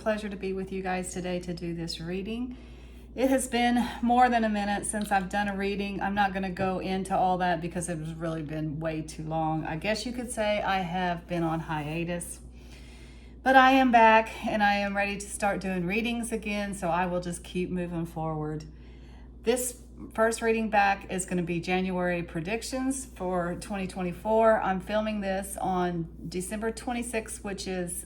pleasure to be with you guys today to do this reading. It has been more than a minute since I've done a reading. I'm not going to go into all that because it has really been way too long. I guess you could say I have been on hiatus. But I am back and I am ready to start doing readings again, so I will just keep moving forward. This first reading back is going to be January predictions for 2024. I'm filming this on December 26th, which is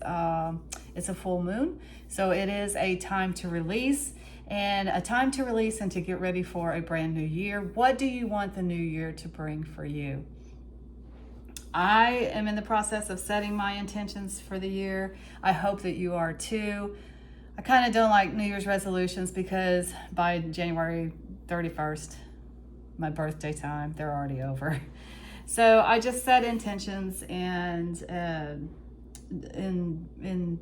it's a full moon. So it is a time to release and to get ready for a brand new year. What do you want the new year to bring for you? I am in the process of setting my intentions for the year. I hope that you are too. I kind of don't like New Year's resolutions because by January 31st, my birthday time, they're already over. So I just set intentions, and in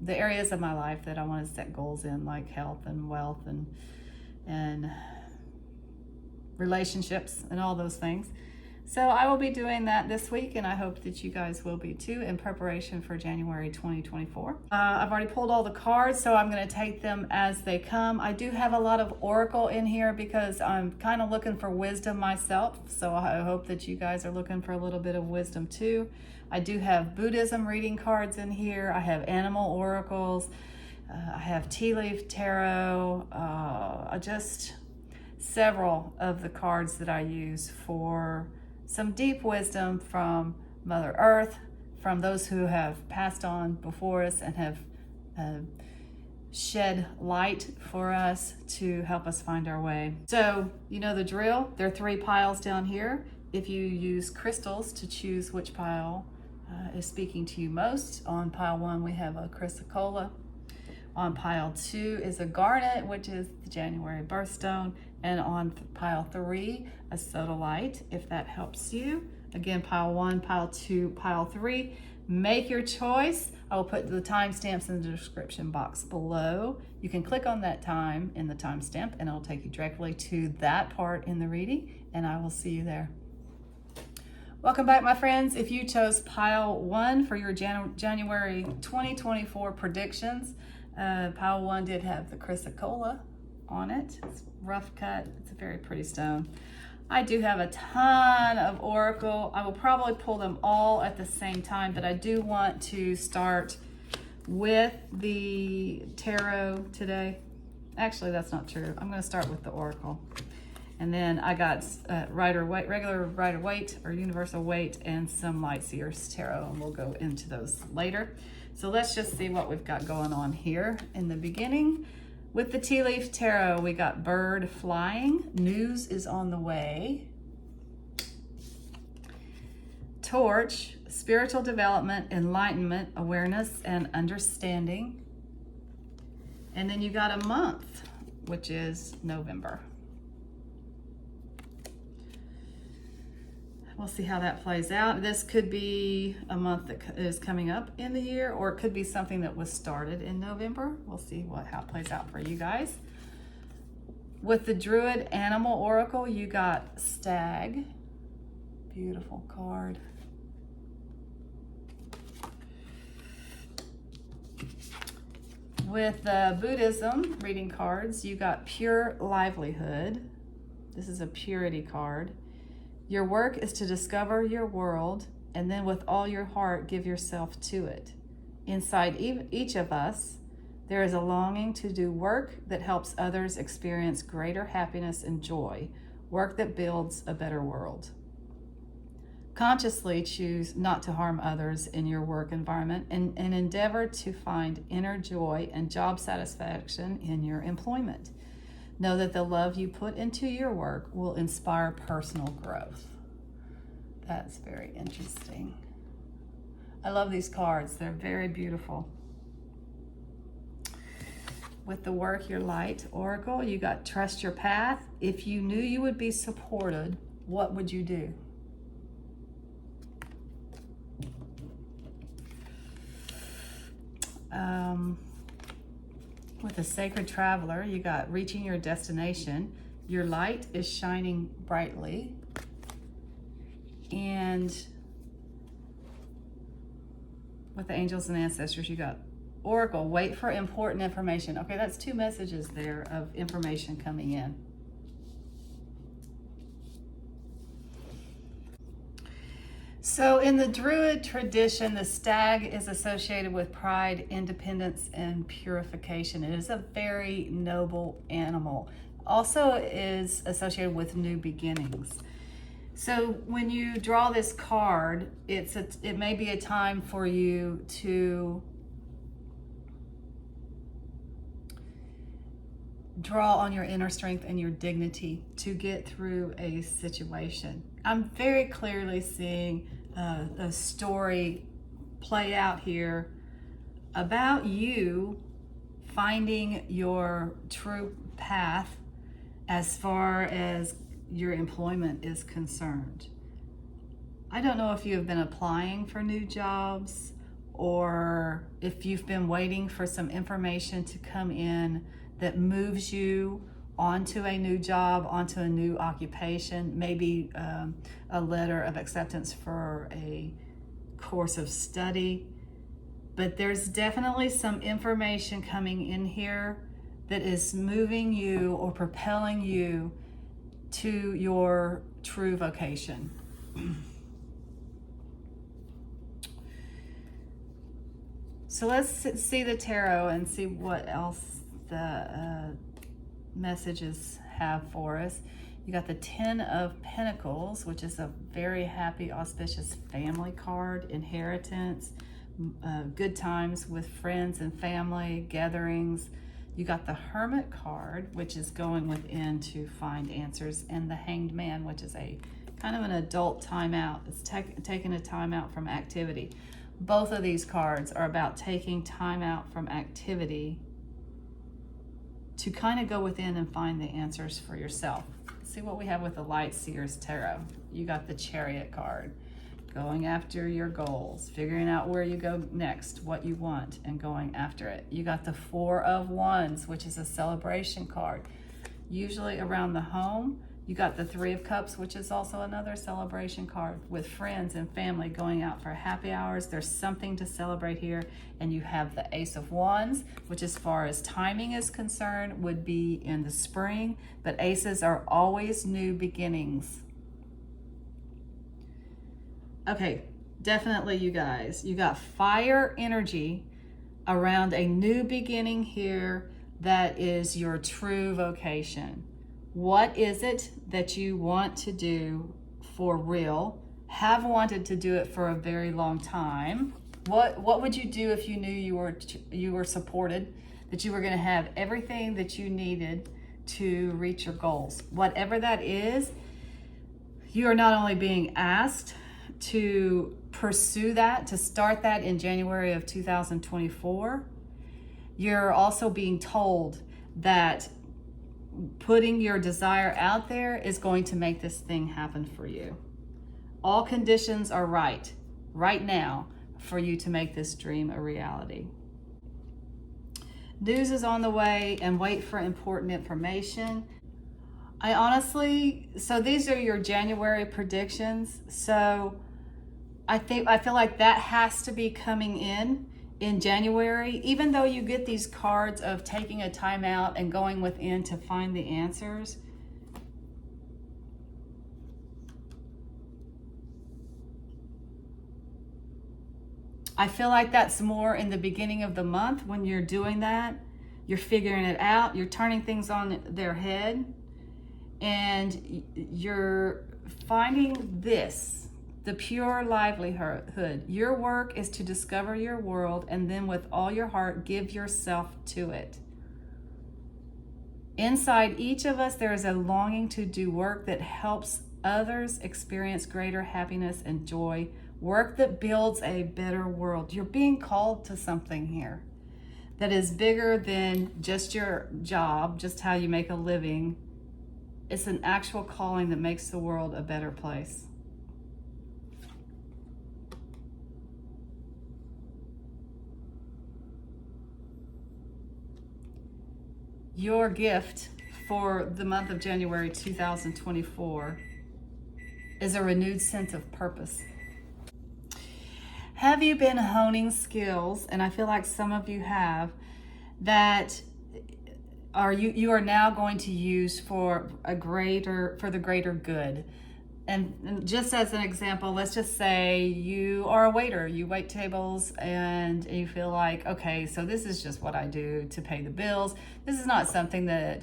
the areas of my life that I want to set goals in, like health and wealth and relationships and all those things. So I will be doing that this week, and I hope that you guys will be too, in preparation for January 2024. I've already pulled all the cards, so I'm going to take them as they come. I do have a lot of oracle in here because I'm kind of looking for wisdom myself, so I hope that you guys are looking for a little bit of wisdom too. I do have Buddhism reading cards in here. I have animal oracles. I have tea leaf tarot. Just several of the cards that I use for some deep wisdom from Mother Earth, from those who have passed on before us and have shed light for us to help us find our way. So you know the drill. There are 3 piles down here. If you use crystals to choose which pile is speaking to you most, on pile 1 we have a Chrysocolla. On pile 2 is a Garnet, which is the January birthstone. And on pile 3, a Sodalite, if that helps you. Again, pile 1, pile 2, pile 3. Make your choice. I will put the timestamps in the description box below. You can click on that time in the timestamp and it'll take you directly to that part in the reading, and I will see you there. Welcome back, my friends. If you chose pile 1 for your January 2024 predictions, pile 1 did have the Chrysocolla on it. It's rough cut. It's a very pretty stone. I do have a ton of oracle. I will probably pull them all at the same time, but I do want to start with the tarot today. Actually, that's not true. I'm going to start with the oracle. And then I got regular Rider Waite or Universal Waite and some Lightseer's tarot, and we'll go into those later. So let's just see what we've got going on here in the beginning. With the tea leaf tarot, we got bird flying. News is on the way. Torch, spiritual development, enlightenment, awareness, and understanding. And then you got a month, which is November. We'll see how that plays out. This could be a month that is coming up in the year, or it could be something that was started in November. We'll see how it plays out for you guys. With the Druid Animal Oracle, you got Stag. Beautiful card. With the Buddhism reading cards, you got Pure Livelihood. This is a purity card. Your work is to discover your world, and then with all your heart, give yourself to it. Inside each of us, there is a longing to do work that helps others experience greater happiness and joy, work that builds a better world. Consciously choose not to harm others in your work environment and endeavor to find inner joy and job satisfaction in your employment. Know that the love you put into your work will inspire personal growth. That's very interesting. I love these cards. They're very beautiful. With the Work Your Light Oracle, you got Trust Your Path. If you knew you would be supported, what would you do? With the Sacred Traveler, you got Reaching Your Destination. Your light is shining brightly. And with the Angels and Ancestors, you got Oracle, wait for important information. Okay, that's 2 messages there of information coming in. So in the Druid tradition, the stag is associated with pride, independence, and purification. It is a very noble animal. Also is associated with new beginnings. So when you draw this card, it may be a time for you to draw on your inner strength and your dignity to get through a situation. I'm very clearly seeing a story play out here about you finding your true path as far as your employment is concerned. I don't know if you have been applying for new jobs or if you've been waiting for some information to come in that moves you onto a new job, onto a new occupation, maybe a letter of acceptance for a course of study. But there's definitely some information coming in here that is moving you or propelling you to your true vocation. So let's see the tarot and see what else the messages have for us. You got the 10 of Pentacles, which is a very happy, auspicious family card, inheritance, good times with friends and family, gatherings. You got the Hermit card, which is going within to find answers, and the Hanged Man, which is a kind of an adult timeout. It's taking a timeout from activity. Both of these cards are about taking time out from activity to kind of go within and find the answers for yourself. See what we have with the Lightseer's Tarot. You got the Chariot card, going after your goals, figuring out where you go next, what you want, and going after it. You got the 4 of Wands, which is a celebration card, usually around the home. You got the 3 of Cups, which is also another celebration card with friends and family going out for happy hours. There's something to celebrate here. And you have the Ace of Wands, which as far as timing is concerned would be in the spring, but aces are always new beginnings. Okay, definitely you guys. You got fire energy around a new beginning here that is your true vocation. What is it that you want to do for real? Have wanted to do it for a very long time. What would you do if you knew you were supported, that you were going to have everything that you needed to reach your goals? Whatever that is, you are not only being asked to pursue that, to start that in January of 2024, you're also being told that putting your desire out there is going to make this thing happen for you. All conditions are right now for you to make this dream a reality. News is on the way, and wait for important information. So these are your January predictions. So I feel like that has to be coming in January, even though you get these cards of taking a time out and going within to find the answers. I feel like that's more in the beginning of the month when you're doing that. You're figuring it out. You're turning things on their head. And you're finding this, the pure livelihood. Your work is to discover your world and then with all your heart, give yourself to it. Inside each of us, there is a longing to do work that helps others experience greater happiness and joy. Work that builds a better world. You're being called to something here that is bigger than just your job, just how you make a living. It's an actual calling that makes the world a better place. Your gift for the month of January 2024 is a renewed sense of purpose. Have you been honing skills, and I feel like some of you have, that you are now going to use for the greater good? And just as an example, let's just say you are a waiter, you wait tables, and you feel like, okay, so this is just what I do to pay the bills. This is not something that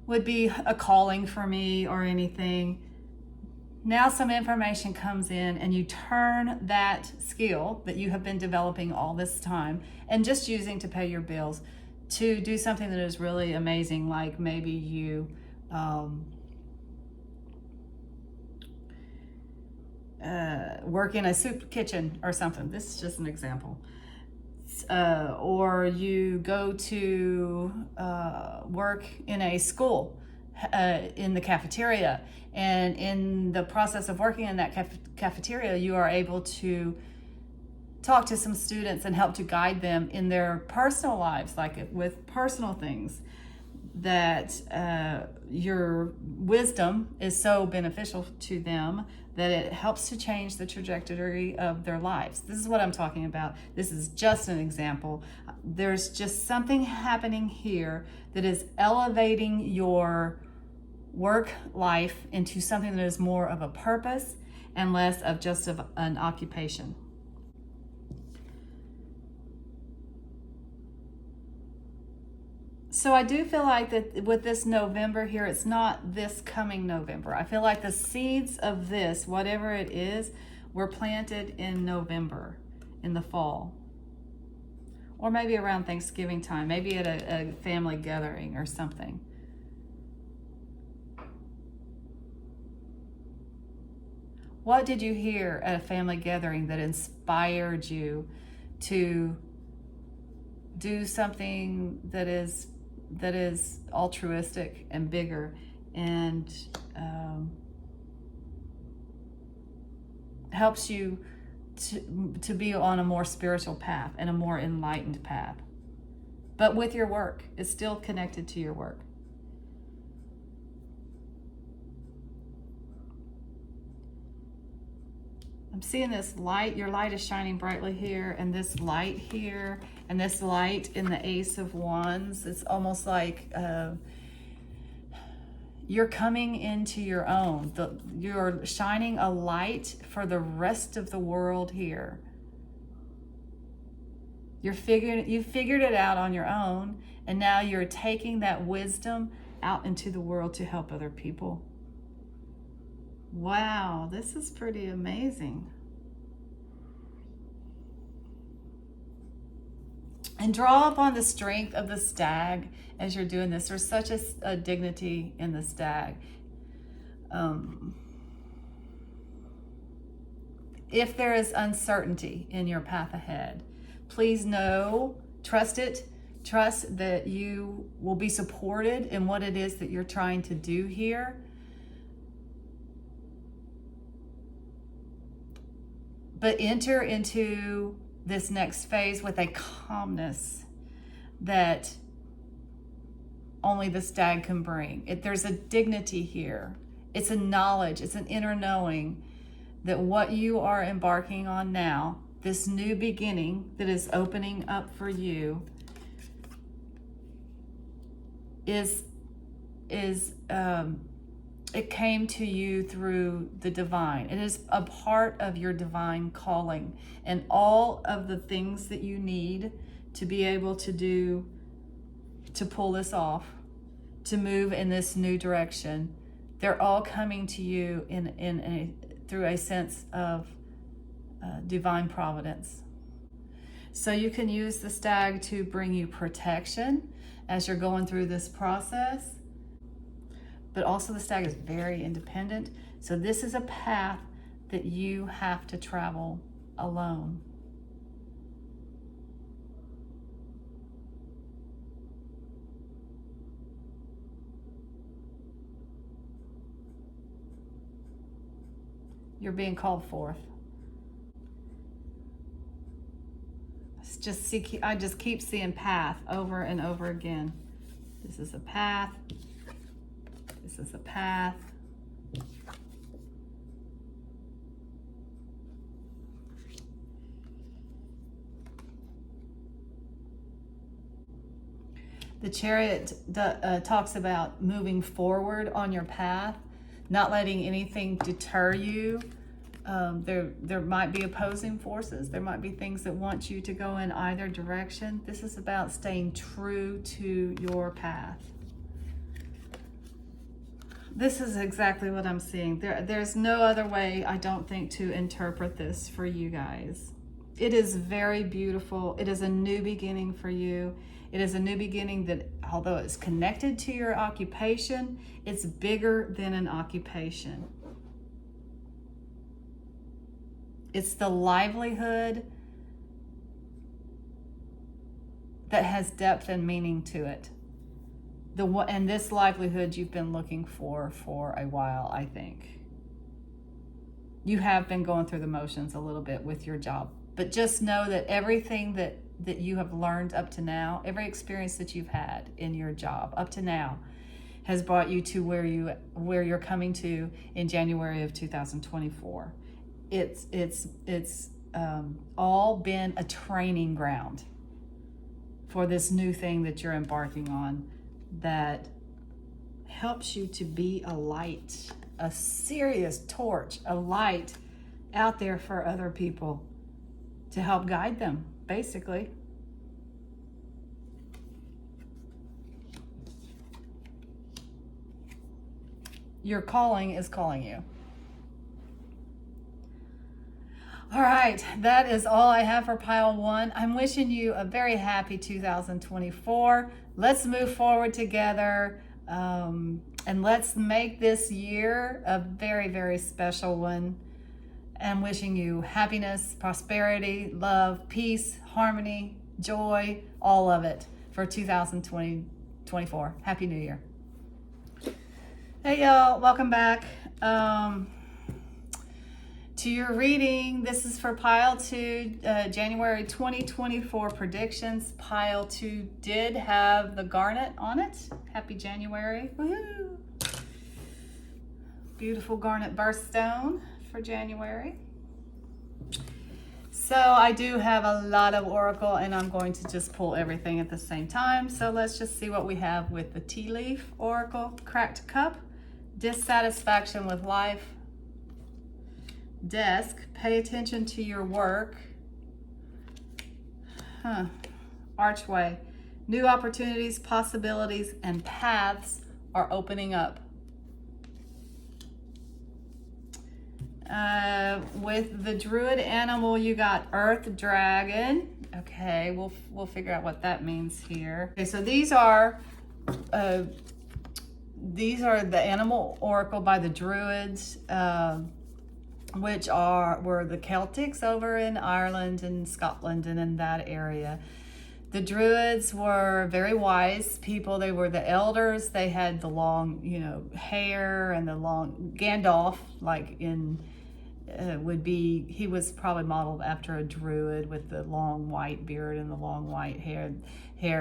would be a calling for me or anything. Now some information comes in and you turn that skill that you have been developing all this time and just using to pay your bills to do something that is really amazing, like maybe you work in a soup kitchen or something. This is just an example. Or you go to work in a school in the cafeteria, and in the process of working in that cafeteria, you are able to talk to some students and help to guide them in their personal lives, like with personal things, that your wisdom is so beneficial to them that it helps to change the trajectory of their lives. This is what I'm talking about. This is just an example. There's just something happening here that is elevating your work life into something that is more of a purpose and less of just an occupation. So I do feel like that with this November here, it's not this coming November. I feel like the seeds of this, whatever it is, were planted in November, in the fall. Or maybe around Thanksgiving time, maybe at a family gathering or something. What did you hear at a family gathering that inspired you to do something that is altruistic and bigger and helps you to be on a more spiritual path and a more enlightened path? But with your work, it's still connected to your work. I'm seeing this light. Your light is shining brightly here, and this light here, and this light in the Ace of Wands. It's almost like you're coming into your own. You're shining a light for the rest of the world here. You figured it out on your own, and now you're taking that wisdom out into the world to help other people. Wow, this is pretty amazing. And draw upon the strength of the stag as you're doing this. There's such a dignity in the stag. If there is uncertainty in your path ahead, please know, trust it. Trust that you will be supported in what it is that you're trying to do here. But enter into this next phase with a calmness that only the stag can bring. There's a dignity here. It's a knowledge, it's an inner knowing that what you are embarking on now, this new beginning that is opening up for you, it came to you through the divine. It is a part of your divine calling, and all of the things that you need to be able to do, to pull this off, to move in this new direction, they're all coming to you through a sense of divine providence. So you can use the stag to bring you protection as you're going through this process. But also the stag is very independent. So this is a path that you have to travel alone. You're being called forth. I just keep seeing path over and over again. This is a path. This is a path. The Chariot talks about moving forward on your path, not letting anything deter you. There might be opposing forces. There might be things that want you to go in either direction. This is about staying true to your path. This is exactly what I'm seeing. There's no other way, I don't think, to interpret this for you guys. It is very beautiful. It is a new beginning for you. It is a new beginning that, although it's connected to your occupation, it's bigger than an occupation. It's the livelihood that has depth and meaning to it. And this livelihood you've been looking for a while, I think. You have been going through the motions a little bit with your job, but just know that everything that you have learned up to now, every experience that you've had in your job up to now, has brought you to where you're coming to in January of 2024. It's all been a training ground for this new thing that you're embarking on, that helps you to be a light, a serious torch, a light out there for other people to help guide them, basically. Your calling is calling you. All right, that is all I have for pile 1. I'm wishing you a very happy 2024. Let's move forward together, and let's make this year a very, very special one. I'm wishing you happiness, prosperity, love, peace, harmony, joy, all of it for 2024. Happy New Year. Hey y'all, welcome back. To your reading, this is for pile 2, January 2024 predictions. Pile 2 did have the Garnet on it. Happy January. Woohoo! Beautiful Garnet birthstone for January. So I do have a lot of oracle, and I'm going to just pull everything at the same time. So let's just see what we have with the tea leaf oracle. Cracked cup, dissatisfaction with life. Desk, pay attention to your work. Archway, new opportunities, possibilities, and paths are opening up. With the druid animal, you got earth dragon. Okay, we'll figure out what that means here. Okay, so these are the animal oracle by the druids. Which were the Celtics over in Ireland and Scotland and in that area. The Druids were very wise people. They were the elders. They had the long, hair and the long Gandalf, like he was probably modeled after a Druid with the long white beard and the long white hair.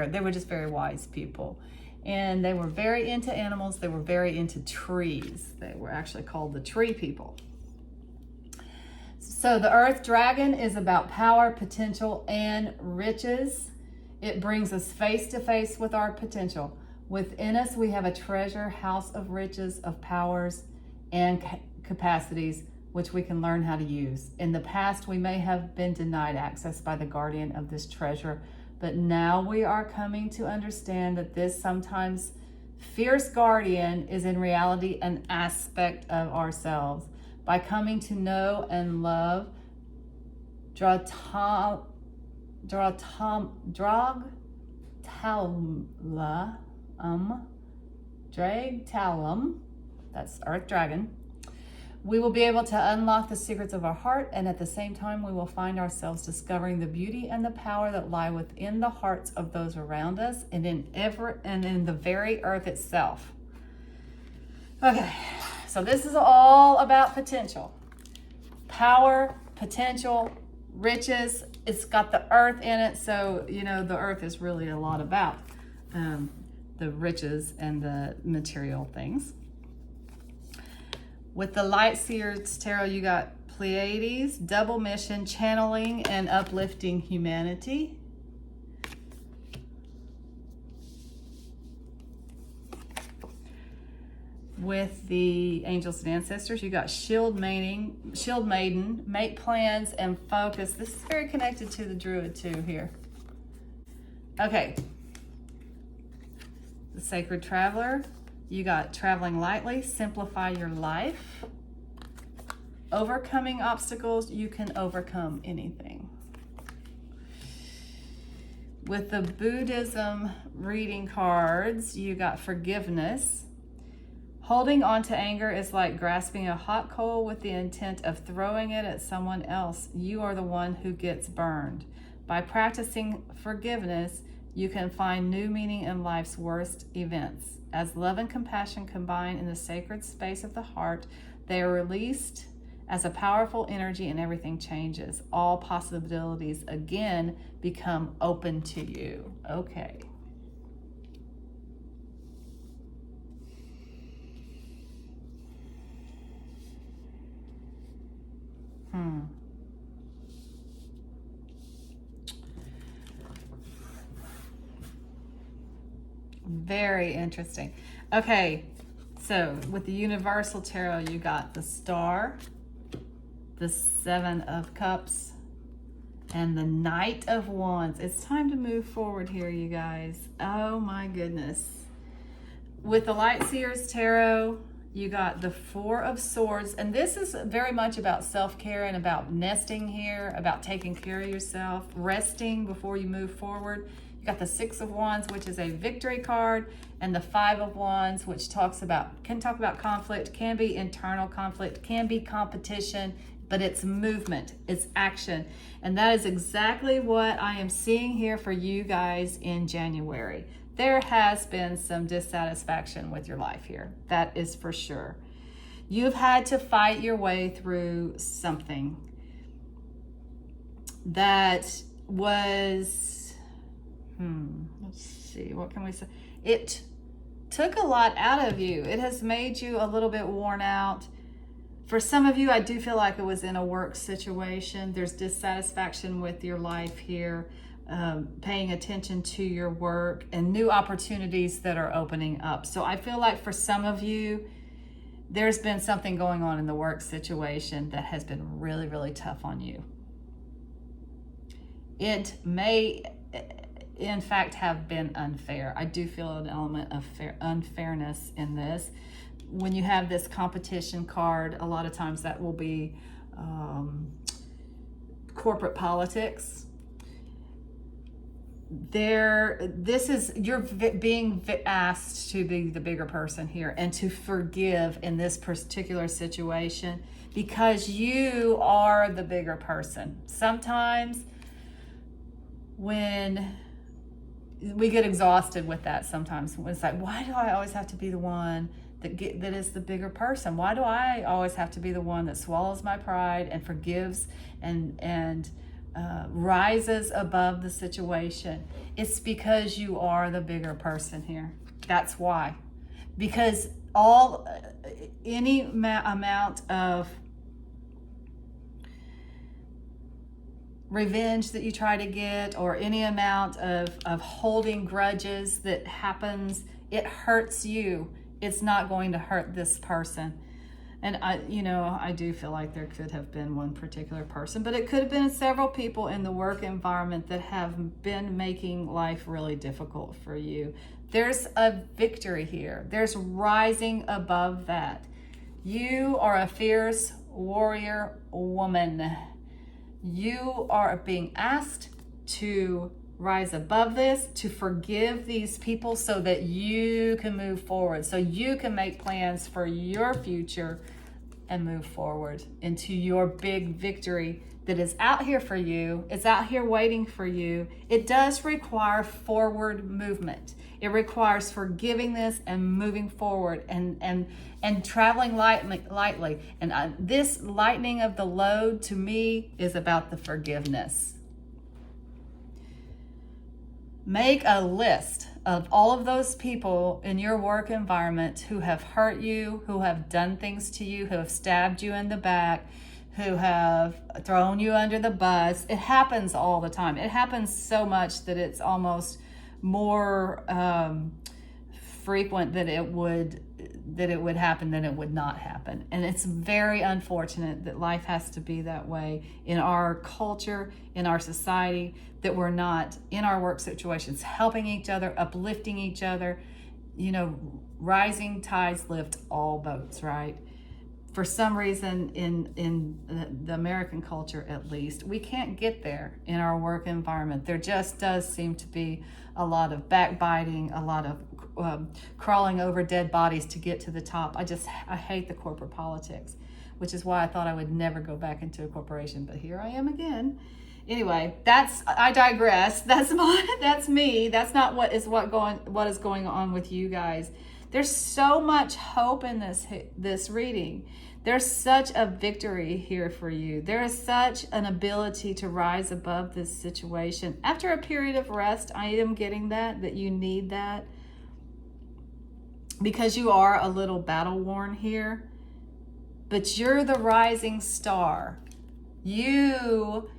They were just very wise people. And they were very into animals. They were very into trees. They were actually called the tree people. So the earth dragon is about power, potential, and riches. It brings us face to face with our potential. Within us, we have a treasure house of riches, of powers, and capacities, which we can learn how to use. In the past, we may have been denied access by the guardian of this treasure, but now we are coming to understand that this sometimes fierce guardian is in reality an aspect of ourselves. By coming to know and love Dragtalum, that's Earth Dragon, we will be able to unlock the secrets of our heart, and at the same time we will find ourselves discovering the beauty and the power that lie within the hearts of those around us and in the very earth itself. Okay. So this is all about potential, power, potential, riches. It's got the earth in it. So, the earth is really a lot about the riches and the material things. With the Lightseer tarot, you got Pleiades, double mission, channeling, and uplifting humanity. with the angels and ancestors. You got shield maiden, make plans and focus. This is very connected to the druid too here. Okay. The sacred traveler. You got traveling lightly, simplify your life. Overcoming obstacles, you can overcome anything. With the Buddhism reading cards, you got forgiveness. Holding on to anger is like grasping a hot coal with the intent of throwing it at someone else. You are the one who gets burned. By practicing forgiveness, you can find new meaning in life's worst events. As love and compassion combine in the sacred space of the heart, they are released as a powerful energy and everything changes. All possibilities again become open to you. Okay. Very interesting. Okay, so with the Universal Tarot, you got the Star, the Seven of Cups, and the Knight of Wands. It's time to move forward here, you guys. Oh my goodness. With the Lightseer's Tarot, you got the Four of Swords, and this is very much about self-care and about nesting here, about taking care of yourself, resting before you move forward. You got the Six of Wands, which is a victory card, and the Five of Wands, which can talk about conflict, can be internal conflict, can be competition, but it's movement, it's action. And that is exactly what I am seeing here for you guys in January. There has been some dissatisfaction with your life here. That is for sure. You've had to fight your way through something that was, let's see, what can we say? It took a lot out of you. It has made you a little bit worn out. For some of you, I do feel like it was in a work situation. There's dissatisfaction with your life here, paying attention to your work and new opportunities that are opening up. So I feel like for some of you, there's been something going on in the work situation that has been really, really tough on you. It may, in fact, have been unfair. I do feel an element of unfairness in this. When you have this competition card, a lot of times that will be corporate politics. You're being asked to be the bigger person here and to forgive in this particular situation because you are the bigger person. Sometimes when we get exhausted with that, sometimes it's like, why do I always have to be the one that is the bigger person? Why do I always have to be the one that swallows my pride and forgives and rises above the situation? It's because you are the bigger person here. That's why. Because any amount of revenge that you try to get, or any amount of holding grudges that happens, it hurts you. It's not going to hurt this person. And I do feel like there could have been one particular person, but it could have been several people in the work environment that have been making life really difficult for you. There's a victory here. There's rising above that. You are a fierce warrior woman. You are being asked to rise above this, to forgive these people so that you can move forward, so you can make plans for your future and move forward into your big victory that is out here for you. It's out here waiting for you. It does require forward movement. It requires forgivingness and moving forward and traveling lightly. And this lightening of the load to me is about the forgiveness. Make a list of all of those people in your work environment who have hurt you, who have done things to you, who have stabbed you in the back, who have thrown you under the bus. It happens all the time. It happens so much that it's almost more frequent than it would that it would happen than it would not happen. And it's very unfortunate that life has to be that way in our culture, in our society, that we're not in our work situations helping each other, uplifting each other. You know, rising tides lift all boats, right? For some reason in the American culture, at least, we can't get there in our work environment. There just does seem to be a lot of backbiting, a lot of crawling over dead bodies to get to the top. I hate the corporate politics, which is why I thought I would never go back into a corporation, but here I am again. Anyway, I digress. That's me. That's not what is going on with you guys. There's so much hope in this reading. There's such a victory here for you. There is such an ability to rise above this situation. After a period of rest, I am getting that you need that, because you are a little battle worn here, but you're the rising star. You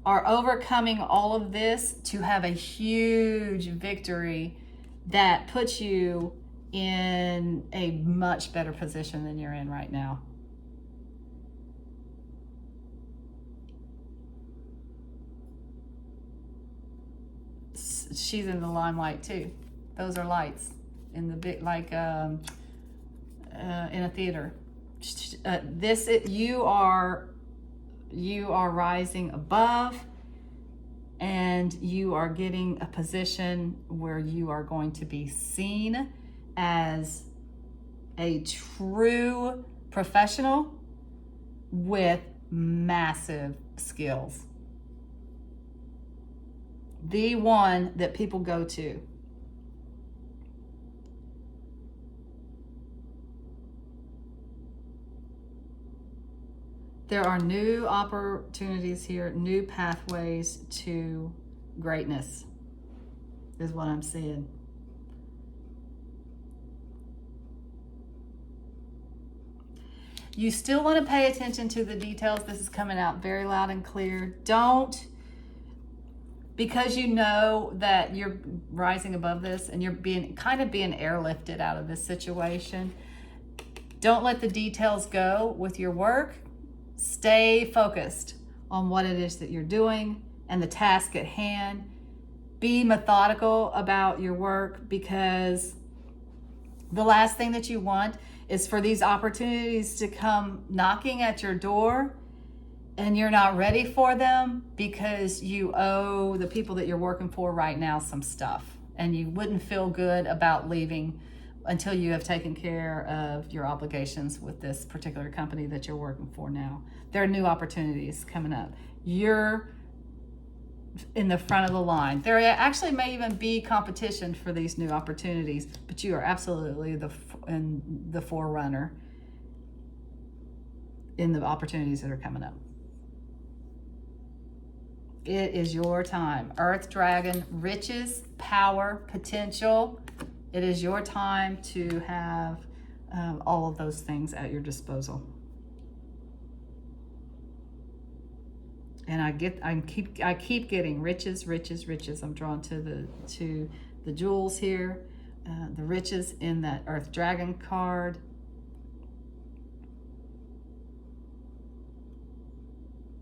are overcoming all of this to have a huge victory that puts you in a much better position than you're in right now. She's in the limelight too. Those are lights in the big, like in a theater. You are rising above, and you are getting a position where you are going to be seen as a true professional with massive skills. The one that people go to. There are new opportunities here, new pathways to greatness, is what I'm seeing. You still want to pay attention to the details. This is coming out very loud and clear. Don't, because you know that you're rising above this and you're being airlifted out of this situation. Don't let the details go with your work. Stay focused on what it is that you're doing and the task at hand. Be methodical about your work, because the last thing that you want is for these opportunities to come knocking at your door and you're not ready for them because you owe the people that you're working for right now some stuff, and you wouldn't feel good about leaving until you have taken care of your obligations with this particular company that you're working for now. There are new opportunities coming up. You're in the front of the line. There actually may even be competition for these new opportunities, but you are absolutely the forerunner in the opportunities that are coming up. It is your time. Earth Dragon, riches, power, potential. It is your time to have all of those things at your disposal. And I keep getting riches, riches, riches. I'm drawn to the jewels here, the riches in that Earth Dragon card.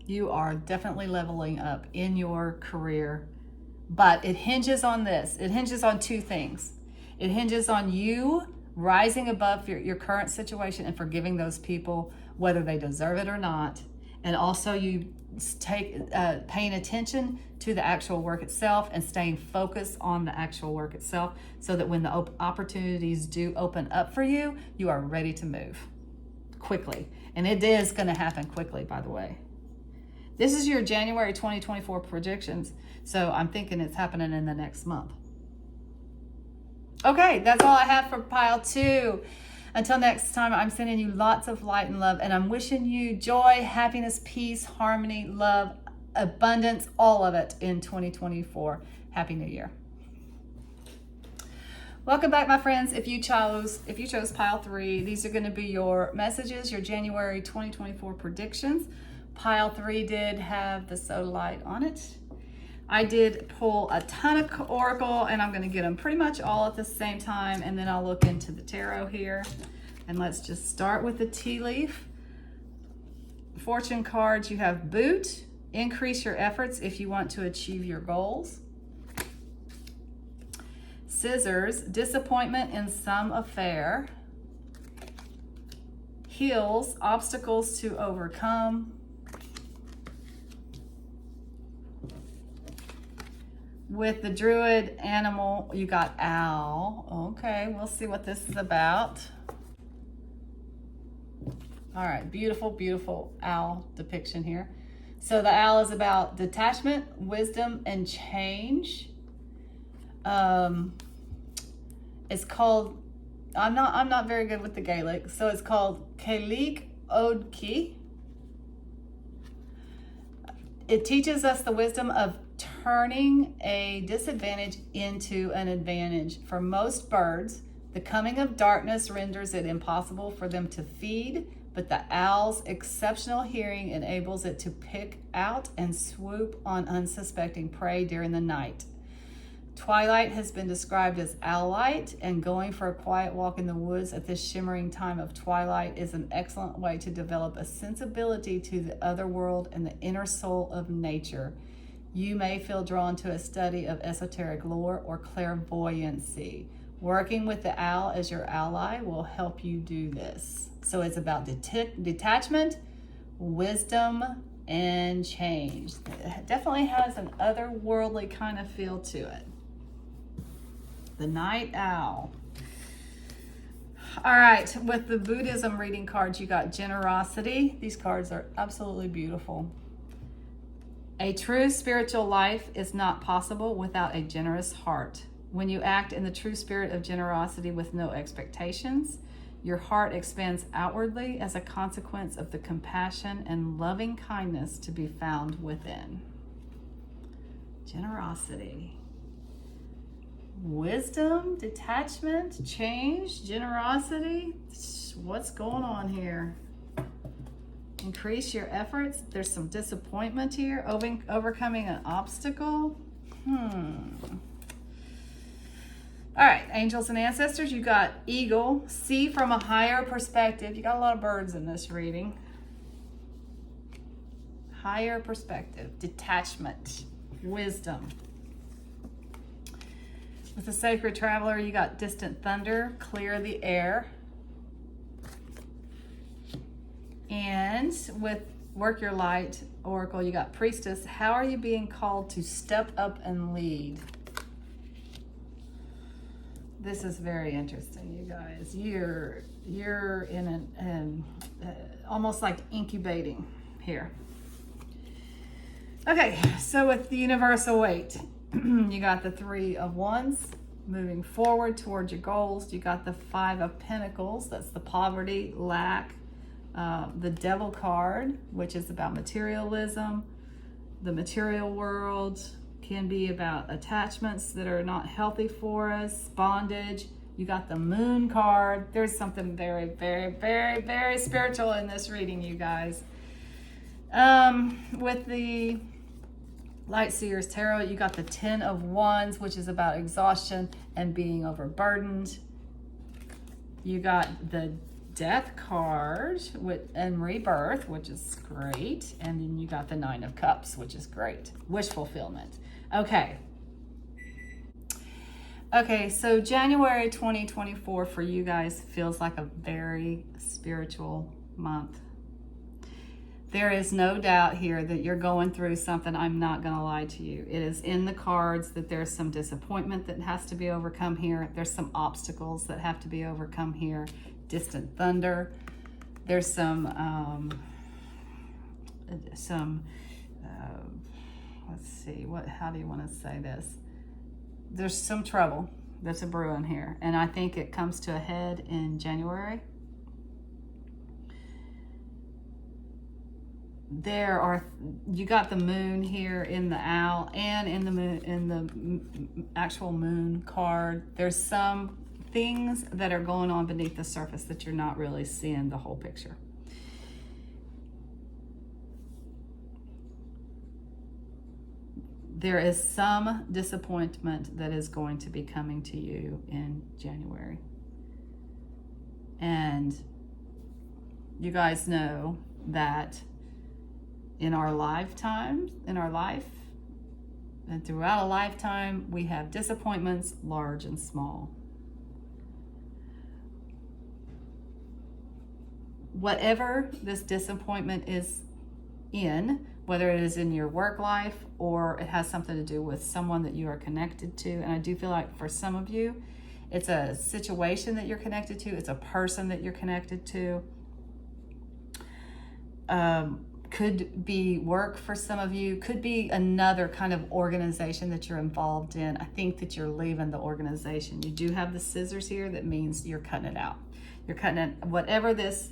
You are definitely leveling up in your career, but it hinges on this. It hinges on two things. It hinges on you rising above your current situation and forgiving those people, whether they deserve it or not. And also you paying attention to the actual work itself and staying focused on the actual work itself, so that when the opportunities do open up for you, you are ready to move quickly. And it is going to happen quickly, by the way. This is your January 2024 predictions, so I'm thinking it's happening in the next month. Okay, that's all I have for pile 2. Until next time, I'm sending you lots of light and love, and I'm wishing you joy, happiness, peace, harmony, love, abundance, all of it in 2024. Happy New Year. Welcome back, my friends. If you chose pile 3, these are going to be your messages, your January 2024 predictions. Pile 3 did have the Sodalite on it. I did pull a ton of oracle, and I'm going to get them pretty much all at the same time, and then I'll look into the tarot here. And let's just start with the tea leaf. Fortune cards, you have boot, increase your efforts if you want to achieve your goals. Scissors, disappointment in some affair. Heels, obstacles to overcome. With the druid animal, you got owl. Okay, we'll see what this is about. All right, beautiful, beautiful owl depiction here. So the owl is about detachment, wisdom, and change. It's called, I'm not very good with the Gaelic, so it's called Caolig Odki. It teaches us the wisdom of turning a disadvantage into an advantage. For most birds, the coming of darkness renders it impossible for them to feed, but the owl's exceptional hearing enables it to pick out and swoop on unsuspecting prey during the night. Twilight has been described as owl-light, and going for a quiet walk in the woods at this shimmering time of twilight is an excellent way to develop a sensibility to the other world and the inner soul of nature. You may feel drawn to a study of esoteric lore or clairvoyancy. Working with the owl as your ally will help you do this. So it's about detachment, wisdom, and change. It definitely has an otherworldly kind of feel to it. The night owl. All right, with the Buddhism reading cards, you got generosity. These cards are absolutely beautiful. A true spiritual life is not possible without a generous heart. When you act in the true spirit of generosity with no expectations, your heart expands outwardly as a consequence of the compassion and loving kindness to be found within. Generosity. Wisdom, detachment, change, generosity. What's going on here? Increase your efforts. There's some disappointment here. Overcoming an obstacle. All right, angels and ancestors, you got eagle, see from a higher perspective. You got a lot of birds in this reading. Higher perspective, detachment, wisdom. With the sacred traveler, you got distant thunder, clear the air. And with work your light oracle, you got priestess. How are you being called to step up and lead? This is very interesting, you guys. You're in an almost like incubating here. Okay, so with the universal Waite, you got the 3 of Wands, moving forward towards your goals. You got the 5 of Pentacles, that's the poverty, lack. The Devil card, which is about materialism. The material world can be about attachments that are not healthy for us, bondage. You got the Moon card. There's something very, very, very, very spiritual in this reading, you guys. With the Lightseer's Tarot, you got the 10 of Wands, which is about exhaustion and being overburdened. You got the Death card and rebirth, which is great. And then you got the 9 of Cups, which is great. Wish fulfillment. Okay. Okay, so January 2024 for you guys feels like a very spiritual month. There is no doubt here that you're going through something. I'm not going to lie to you. It is in the cards that there's some disappointment that has to be overcome here. There's some obstacles that have to be overcome here. Distant thunder. There's some let's see, how do you want to say this? There's some trouble that's a brewing here, and I think it comes to a head in January. You got the moon here in the owl and in the moon, in the actual moon card. There's some things that are going on beneath the surface that you're not really seeing the whole picture. there is some disappointment that is going to be coming to you in January. And you guys know that in our lifetimes, in our life, and throughout a lifetime, we have disappointments, large and small. Whatever this disappointment is in, whether it is in your work life or it has something to do with someone that you are connected to, and I do feel like for some of you, it's a situation that you're connected to, it's a person that you're connected to. Could be work for some of you, could be another kind of organization that you're involved in. I think that you're leaving the organization. You do have the scissors here, that means you're cutting it out. You're cutting it, whatever this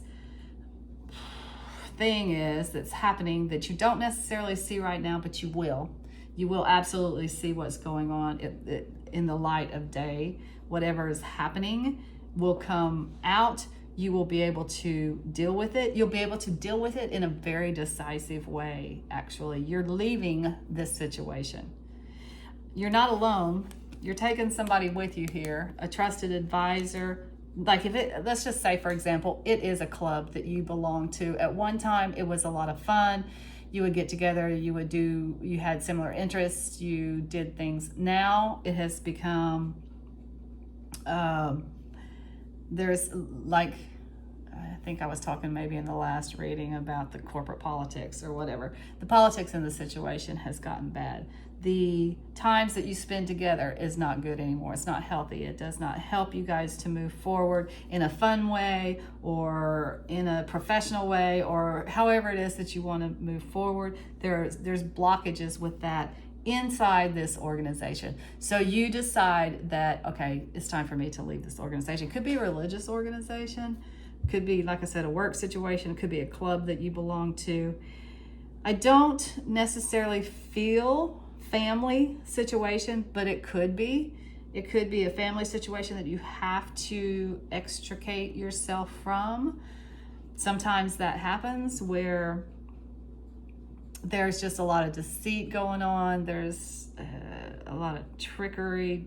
thing is that's happening that you don't necessarily see right now, but you will. You will absolutely see what's going on in the light of day. Whatever is happening will come out. You will be able to deal with it. You'll be able to deal with it in a very decisive way, actually. You're leaving this situation. You're not alone. You're taking somebody with you here, a trusted advisor. Like if it, let's just say, for example, it is a club that you belong to. At one time, it was a lot of fun. You would get together, you had similar interests, you did things. Now it has become, there's like, I think I was talking maybe in the last reading about the corporate politics or whatever. The politics in the situation has gotten bad. The times that you spend together is not good anymore. It's not healthy. It does not help you guys to move forward in a fun way or in a professional way or however it is that you want to move forward. There's blockages with that inside this organization. So you decide that, okay, it's time for me to leave this organization. It could be a religious organization. Could be, like I said, a work situation. It could be a club that you belong to. I don't necessarily feel family situation, but it could be. It could be a family situation that you have to extricate yourself from. Sometimes that happens where there's just a lot of deceit going on. There's a lot of trickery.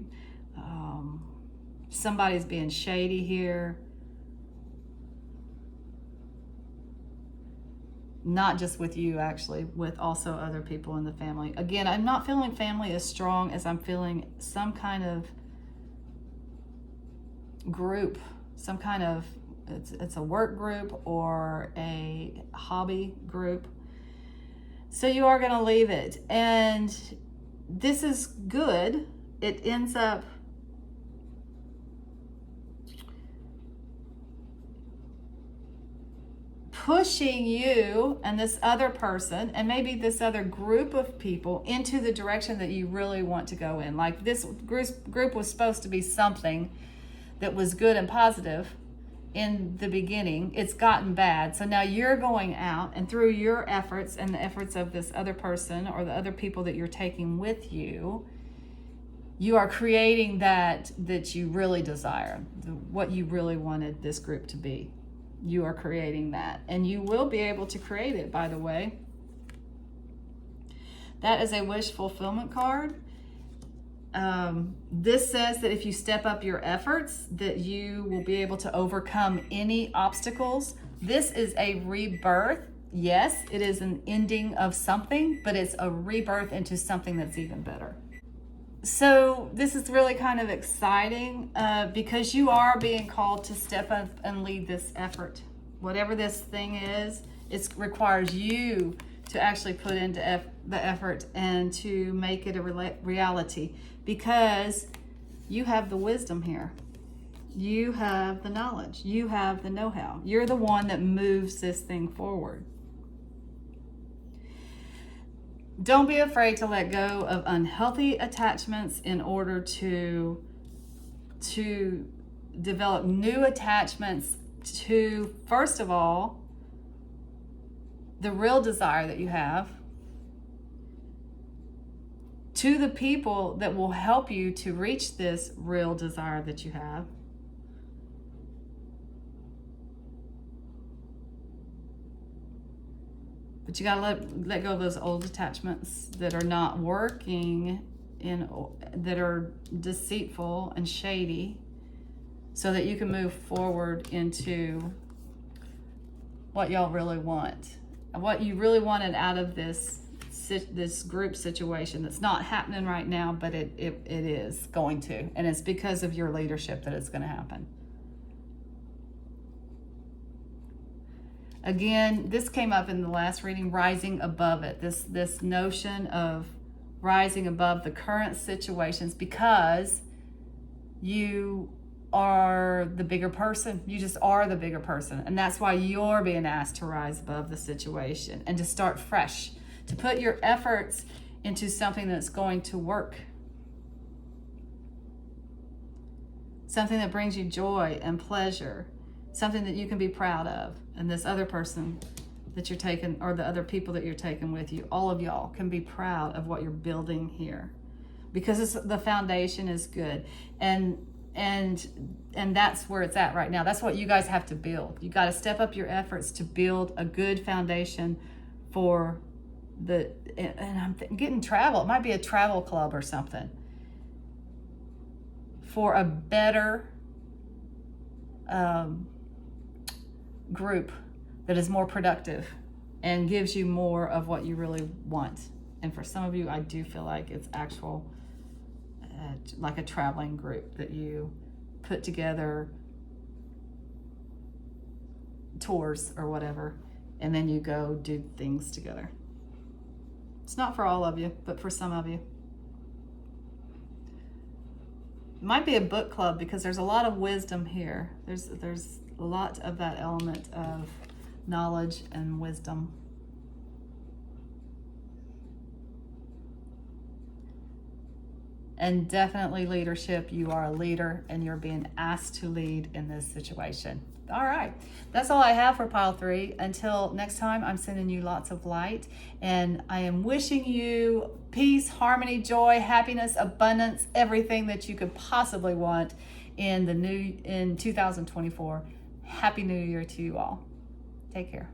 Somebody's being shady here. Not just with you, actually, with also other people in the family. Again, I'm not feeling family as strong as I'm feeling some kind of group, some kind of, it's a work group or a hobby group. So you are going to leave it. And this is good. It ends up pushing you and this other person and maybe this other group of people into the direction that you really want to go in. Like this group was supposed to be something that was good and positive in the beginning. It's gotten bad. So now you're going out, and through your efforts and the efforts of this other person or the other people that you're taking with you, you are creating that you really desire, what you really wanted this group to be. You are creating that, and you will be able to create it, by the way. That is a wish fulfillment card. This says that if you step up your efforts, that you will be able to overcome any obstacles. This is a rebirth. Yes, it is an ending of something, but it's a rebirth into something that's even better. So this is really kind of exciting because you are being called to step up and lead this effort. Whatever this thing is, it requires you to actually put into the effort and to make it a reality, because you have the wisdom here. You have the knowledge. You have the know-how. You're the one that moves this thing forward. Don't be afraid to let go of unhealthy attachments in order to develop new attachments to, first of all, the real desire that you have, to the people that will help you to reach this real desire that you have. But you gotta let go of those old attachments that are not working, that are deceitful and shady, so that you can move forward into what y'all really want. What you really wanted out of this group situation that's not happening right now, but it is going to. And it's because of your leadership that it's going to happen. Again, this came up in the last reading, rising above it. This notion of rising above the current situations, because you are the bigger person. You just are the bigger person. And that's why you're being asked to rise above the situation and to start fresh, to put your efforts into something that's going to work. Something that brings you joy and pleasure. Something that you can be proud of. And this other person that you're taking, or the other people that you're taking with you, all of y'all can be proud of what you're building here, because the foundation is good. And that's where it's at right now. That's what you guys have to build. You got to step up your efforts to build a good foundation for and I'm getting travel. It might be a travel club or something, for a better group that is more productive and gives you more of what you really want. And for some of you, I do feel like it's actual, like a traveling group that you put together, tours or whatever, and then you go do things together. It's not for all of you, but for some of you. It might be a book club, because there's a lot of wisdom here. There's a lot of that element of knowledge and wisdom. And definitely leadership. You are a leader and you're being asked to lead in this situation. All right, that's all I have for pile 3. Until next time, I'm sending you lots of light, and I am wishing you peace, harmony, joy, happiness, abundance, everything that you could possibly want in 2024. Happy New Year to you all. Take care.